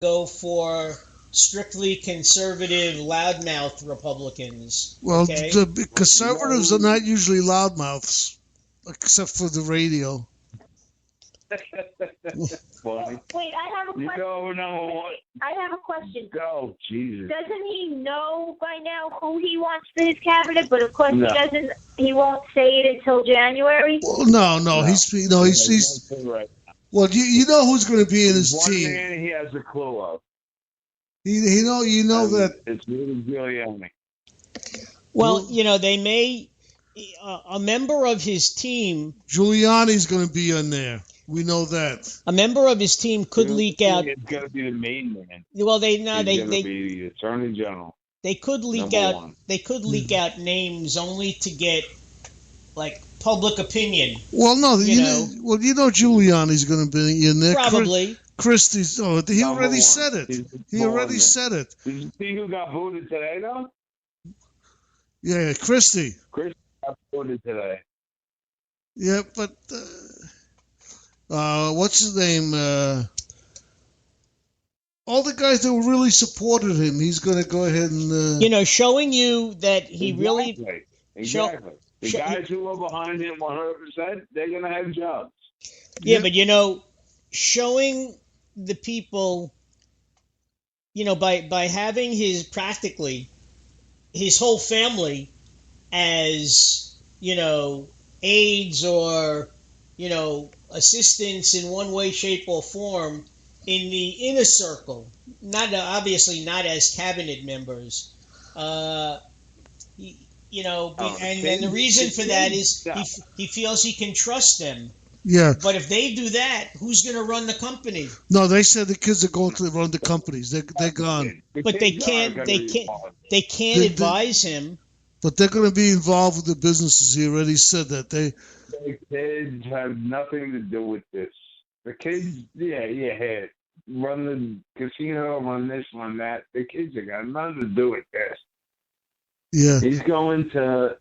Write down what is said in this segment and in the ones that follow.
go for strictly conservative, loudmouth Republicans. Well, Okay? the conservatives are not usually loudmouths, except for the radio. Funny. Wait, I have a question. You go number one. I have a question. Go, Jesus. Doesn't he know by now who he wants for his cabinet? But of course No. he doesn't. He won't say it until January. Well, no, he's Right. well, you know who's going to be in his One team. man he has a clue of. You know And that. it's Rudy Giuliani. Well, they may. A member of his team. Giuliani's going to be in there. We know that. A member of his team could leak out. It's going to be the main man. Well, He's going to be the Attorney General. They could leak Number out. one. They could leak out names only to get like public opinion. Well, no, you know Giuliani's going to be in there. Probably. Christie's. Oh, he Number already one. said it. He already said it. Did you see who got voted today, though? Yeah, Christie. Chris got voted today. Yeah, but what's his name? All the guys that really supported him, he's going to go ahead and. Showing you that he really. Exactly. The guys who are behind him 100%, they're going to have jobs. Yeah, but showing the people, by having his whole family as, aides or, assistants in one way, shape, or form in the inner circle, obviously not as cabinet members. And the reason for that is he feels he can trust them. Yeah. But if they do that, who's going to run the company? No, they said the kids are going to run the companies. They're gone. But they can't advise him. But they're going to be involved with the businesses. He already said that. The kids have nothing to do with this. The kids, run the casino, run this, run that. The kids have got nothing to do with this. Yeah. He's going to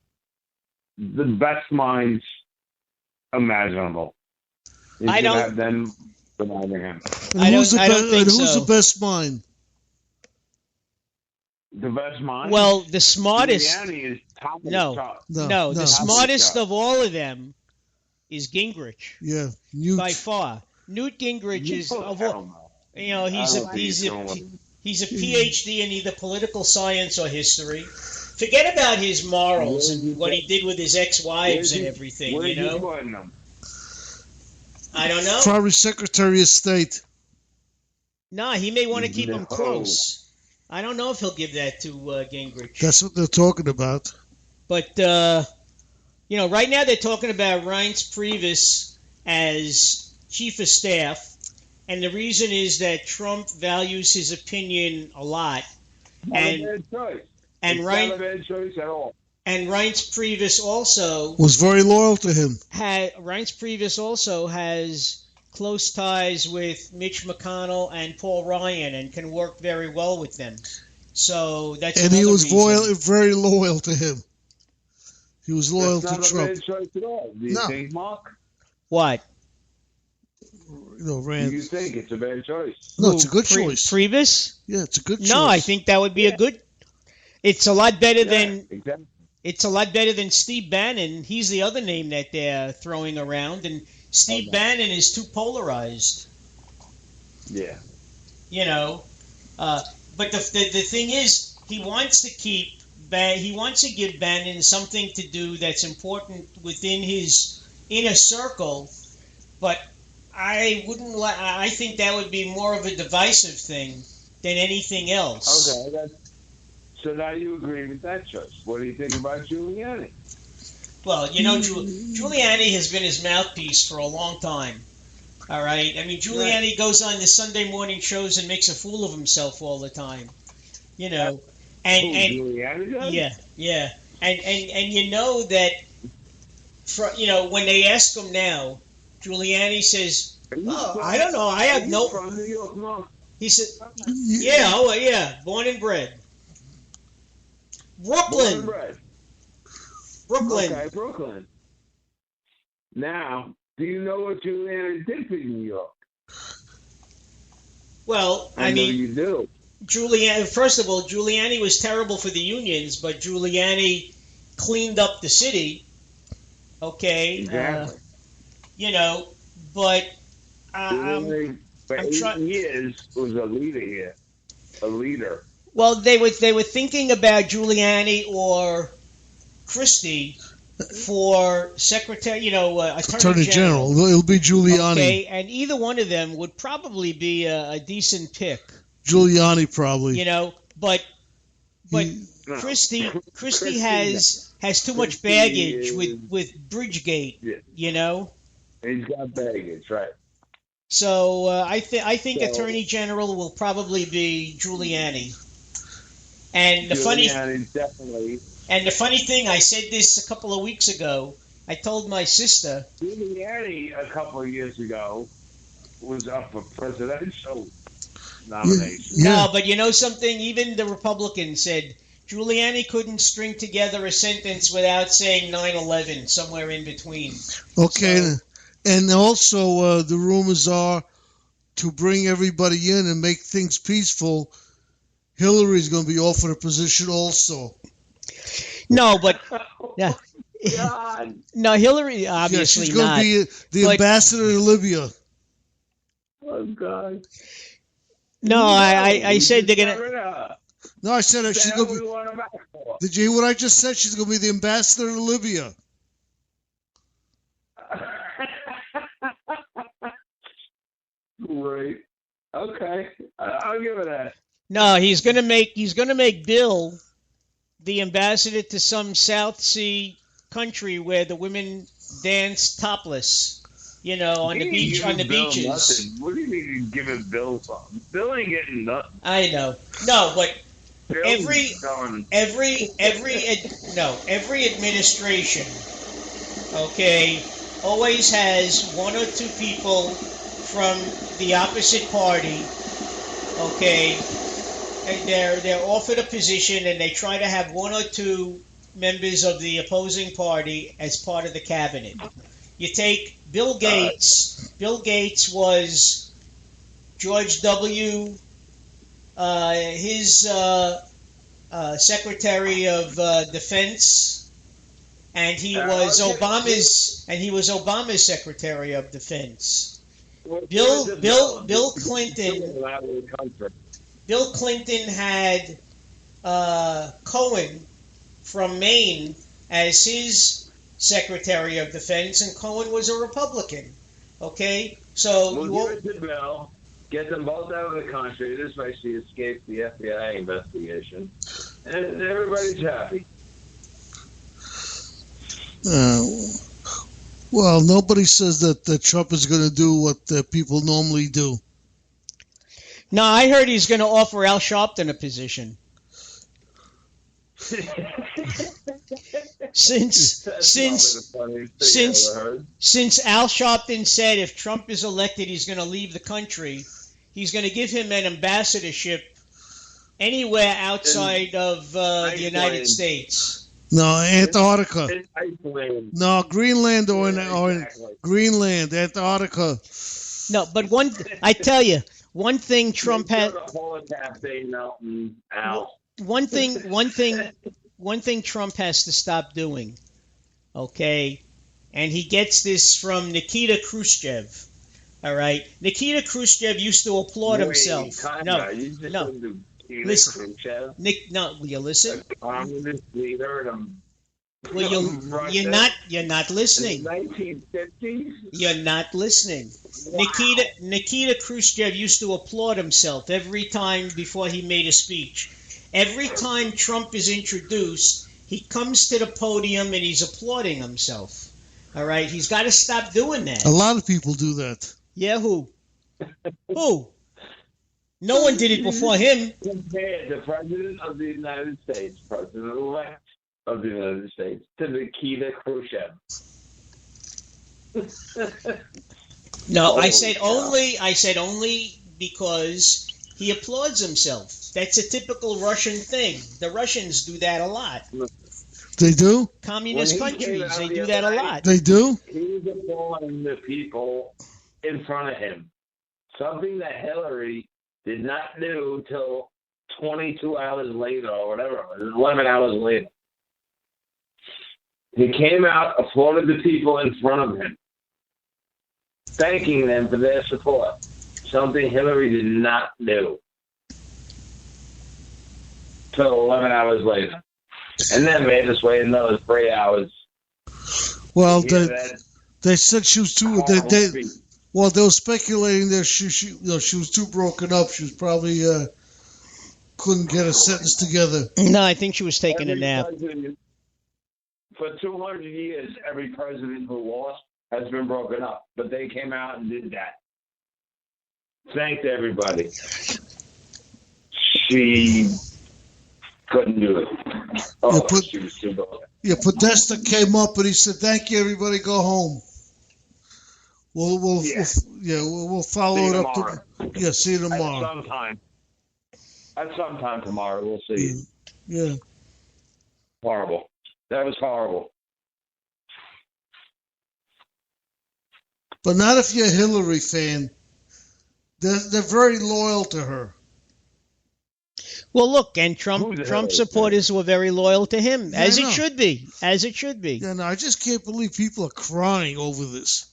the best minds imaginable. He's I going to don't. have them surrounding him. I don't think who's so. the best mind? The best mind? Well, the smartest. Giuliani is top of No. the top. No, the smartest of all of them is Gingrich. Yeah, Newt. By far. Newt Gingrich is of all. He's a PhD in either political science or history. Forget about his morals and what he did with his ex-wives and everything. Where's he putting them? I don't know. Probably Secretary of State. Nah, he may want to keep him close. I don't know if he'll give that to Gingrich. That's what they're talking about. But right now they're talking about Reince Priebus as chief of staff, and the reason is that Trump values his opinion a lot. Not a bad choice. And not a bad choice at all. And Reince Priebus also was very loyal to him. Reince Priebus also has close ties with Mitch McConnell and Paul Ryan and can work very well with them. So that's and he was very loyal to him. He was loyal to Trump. That's not a bad choice at all. Do you think, Mark? What? Rand. Do you think it's a bad choice? No, it's a good choice. Priebus? Yeah, it's a good choice. No, I think that would be a good. It's a lot better than. Exactly. It's a lot better than Steve Bannon. He's the other name that they're throwing around, and Steve Bannon is too polarized. Yeah. But the thing is, he wants to give Bannon something to do that's important within his inner circle, but I think that would be more of a divisive thing than anything else. Okay. So now you agree with that choice. What do you think about Giuliani? Well, Giuliani has been his mouthpiece for a long time. All right? I mean, Giuliani goes on the Sunday morning shows and makes a fool of himself all the time. And Giuliani does? Yeah. And you know that, when they ask him now, Giuliani says, I don't know. I have no... From New York, no. He said, born and bred. Brooklyn. Okay, Brooklyn. Now, do you know what Giuliani did for New York? Well, I know you do. Giuliani. First of all, Giuliani was terrible for the unions, but Giuliani cleaned up the city. Okay, Exactly. But Giuliani, for I'm 8 trying. years, was a leader here. A leader. Well, they were thinking about Giuliani or Christie for secretary, attorney general. It'll be Giuliani. Okay, and either one of them would probably be a decent pick. Giuliani probably. But Christie has too much baggage with Bridgegate. Yeah. He's got baggage, right? So I think Attorney General will probably be Giuliani. And definitely. And the funny thing, I said this a couple of weeks ago. I told my sister. Giuliani a couple of years ago was up for presidential nomination. Yeah. No, but you know something? Even the Republicans said Giuliani couldn't string together a sentence without saying 9/11 somewhere in between. Okay, So, and also the rumors are to bring everybody in and make things peaceful. Hillary's going to be offered a position also. no, but yeah. God. No, Hillary obviously she's going not. to be the ambassador to Libya. Oh God. No, I said they're gonna. No, I said she's going to be. Did you hear what I just said? She's going to be the ambassador to Libya. Great. Okay, I'll give it that. No, he's gonna make Bill the ambassador to some South Sea country where the women dance topless. On the beach, on the beaches. Nothing. What do you mean you're giving Bill something? Bill ain't getting nothing. I know. No, but every done. administration, okay, always has one or two people from the opposite party, okay, and they're offered a position and they try to have one or two members of the opposing party as part of the cabinet. You take Bill Gates. Bill Gates was George W. His Secretary of Defense, and he was Obama's Secretary of Defense. Bill Clinton had Cohen from Maine as his Secretary of Defense, and Cohen was a Republican. Okay, so we'll give it to Bill. Get them both out of the country. This way she escaped the FBI investigation. And everybody's happy. Well, nobody says that Trump is going to do what people normally do. No, I heard he's going to offer Al Sharpton a position. Since Al Sharpton said if Trump is elected, he's going to leave the country, he's going to give him an ambassadorship anywhere outside of the United States. No, Antarctica. Iceland. No, Greenland or Greenland, Antarctica. No, but I tell you, one thing Trump has. One thing Trump has to stop doing, okay? And he gets this from Nikita Khrushchev. All right, Nikita Khrushchev used to applaud himself. No. Listen, Nick. No, will you listen? A communist leader. Well, you're not listening. 1950s. You're not listening. Wow. Nikita Khrushchev used to applaud himself every time before he made a speech. Every time Trump is introduced, he comes to the podium and he's applauding himself. All right, he's got to stop doing that. A lot of people do that. Yeah, who? Who? No one did it before him. Compare the President of the United States, President-elect of the United States, to Nikita Khrushchev. No, I said only because he applauds himself. That's a typical Russian thing. The Russians do that a lot. They do? Communist countries, they do that a lot. They do? He's applauding the people in front of him. Something that Hillary did not do till 22 hours later or whatever, 11 hours later. He came out, applauded the people in front of him, thanking them for their support, something Hillary did not do till 11 hours later. And then made us wait another 3 hours. Well, they said she was too. They were speculating that she was too broken up. She was probably couldn't get a sentence together. No, I think she was taking a nap. For 200 years, every president who lost has been broken up, but they came out and did that. Thanked everybody. She couldn't do it. Oh, she was too broken. Yeah, Podesta came up and he said, "Thank you, everybody. Go home." We'll follow it up. See you tomorrow. At some time tomorrow, we'll see. Yeah. Horrible. That was horrible. But not if you're a Hillary fan. They're very loyal to her. Well, look, and Trump supporters were very loyal to him, as it should be. As it should be. Yeah, no, I just can't believe people are crying over this.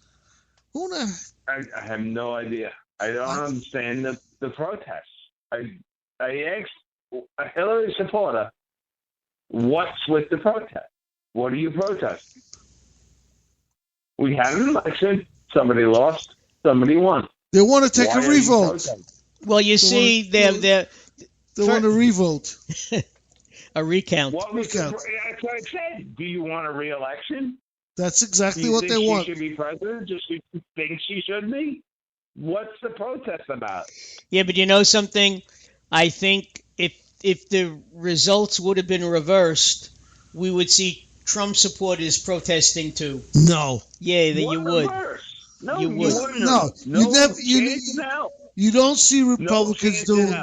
I have no idea. I don't understand the protests. I asked a Hillary supporter, what's with the protest? What are you protesting? We had an election. Somebody lost. Somebody won. They want to take a revote. Well, you see, they want a revote. A recount. That's what I said. Do you want a re-election? That's exactly what they want. She should be president? Just you think she should be? What's the protest about? Yeah, but you know something? I think if the results would have been reversed, we would see Trump supporters protesting too. No. Yeah, you would. No, you would. No, you don't see Republicans doing.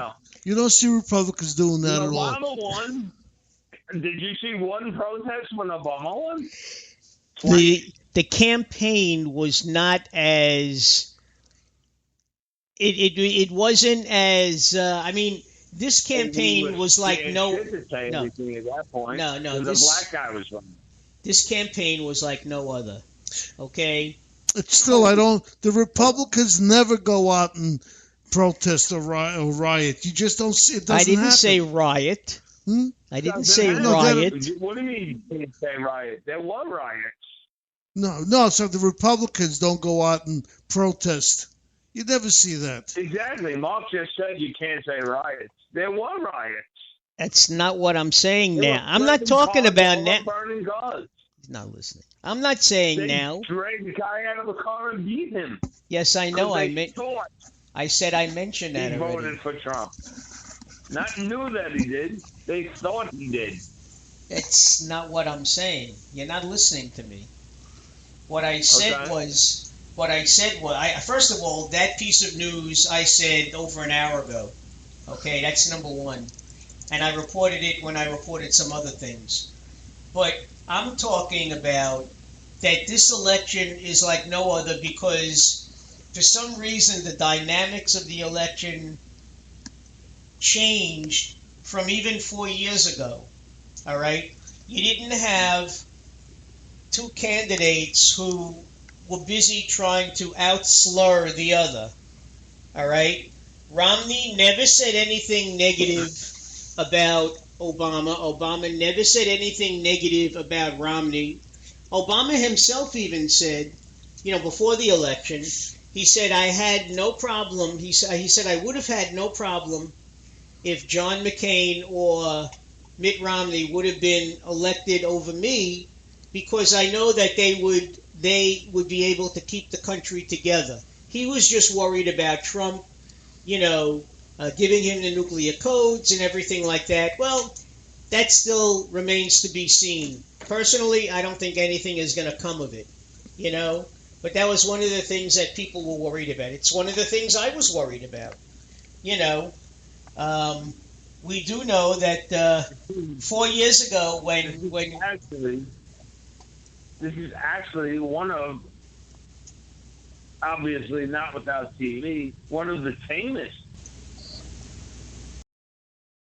You don't see Republicans doing that at all. Obama won. Did you see one protest when Obama won? The campaign was not as it wasn't as I mean, this campaign was like no at that point. No, the black guy was running. This campaign was like no other. Okay. It's still the Republicans never go out and protest or riot. You just don't see it. I didn't say riot. I didn't say riot. What do you mean you didn't say riot? There were riots. No. So the Republicans don't go out and protest. You never see that. Exactly. Mark just said you can't say riots. There were riots. That's not what I'm saying now. I'm not talking about now. Burning guns. He's not listening. I'm not saying now. They dragged the guy out of the car and beat him. Yes, I know. I said I mentioned that already. He voted for Trump. Not knew that he did. They thought he did. That's not what I'm saying. You're not listening to me. What I said was, first of all, that piece of news I said over an hour ago. Okay, that's number one. And I reported it when I reported some other things. But I'm talking about that this election is like no other because for some reason the dynamics of the election changed from even 4 years ago. All right? You didn't have two candidates who were busy trying to outslur the other. All right? Romney never said anything negative about Obama. Obama never said anything negative about Romney. Obama himself even said, before the election, he said, I had no problem. He said, I would have had no problem if John McCain or Mitt Romney would have been elected over me because I know that they would be able to keep the country together. He was just worried about Trump, giving him the nuclear codes and everything like that. Well, that still remains to be seen. Personally, I don't think anything is going to come of it, But that was one of the things that people were worried about. It's one of the things I was worried about, We do know that 4 years ago when this is actually one of, obviously not without TV, one of the famous